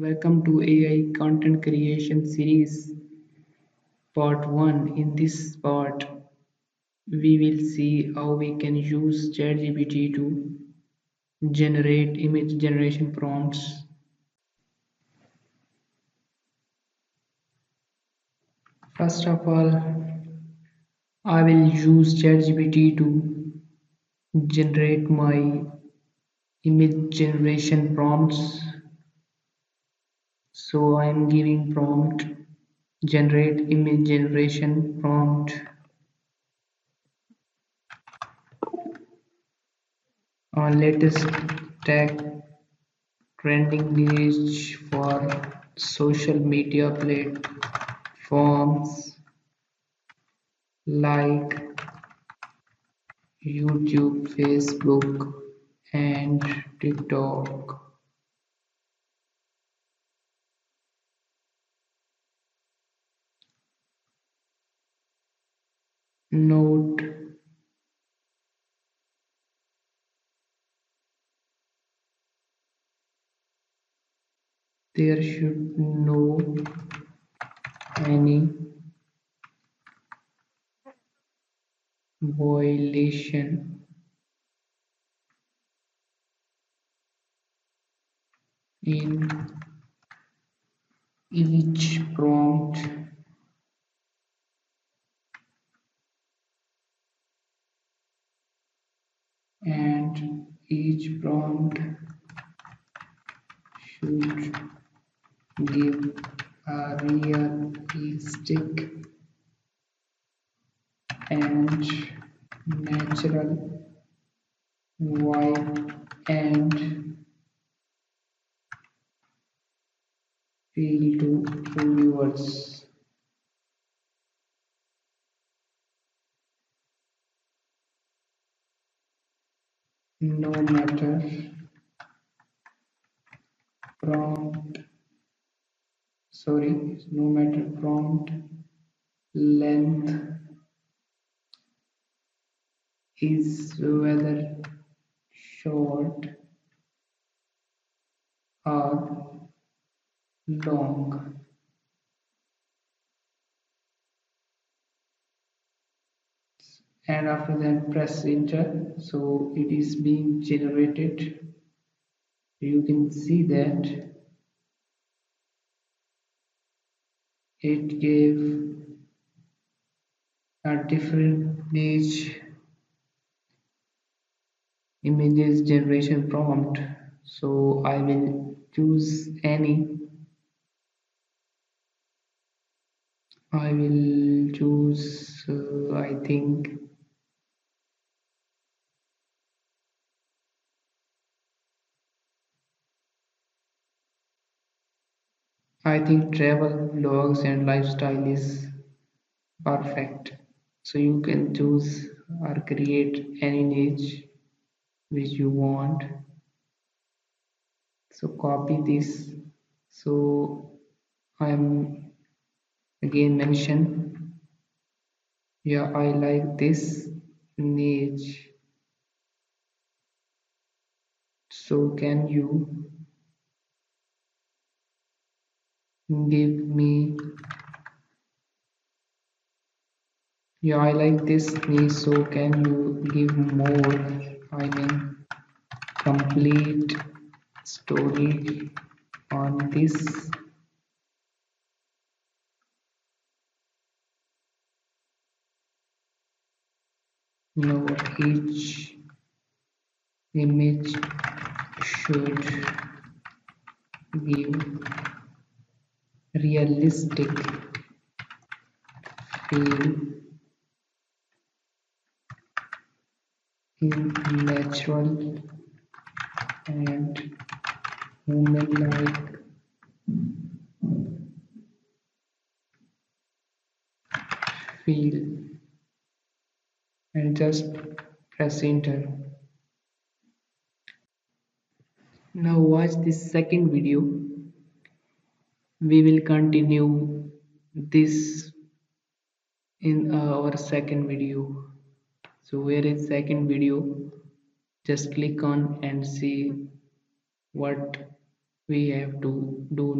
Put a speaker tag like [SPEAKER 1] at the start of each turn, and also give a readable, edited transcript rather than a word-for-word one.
[SPEAKER 1] Welcome to AI Content Creation Series Part 1. In this part, we will see how we can use ChatGPT to generate image generation prompts. First of all, I will use ChatGPT to generate my image generation prompts. So I am giving prompt generate image generation prompt. Latest tech trending news for social media platforms like YouTube, Facebook, and TikTok. Note there should no any violation in each prompt and each prompt should give a realistic and natural vibe and feel to viewers. No matter prompt, no matter prompt length is whether short or long. And after that press enter, so it is being generated. You can see that it gave a different images generation prompt. So I will choose any. I will choose I think travel vlogs and lifestyle is perfect. So you can choose or create any niche which you want. So copy this. So I'm again mention, yeah, I like this niche. So can you give me, yeah, I like this niche. So can you give more? I mean, complete story on this. No, each image should give realistic feel in natural and human-like feel, and just press enter. Now watch this second video. We will continue this in our second video. So where is second video? Just click on and see what we have to do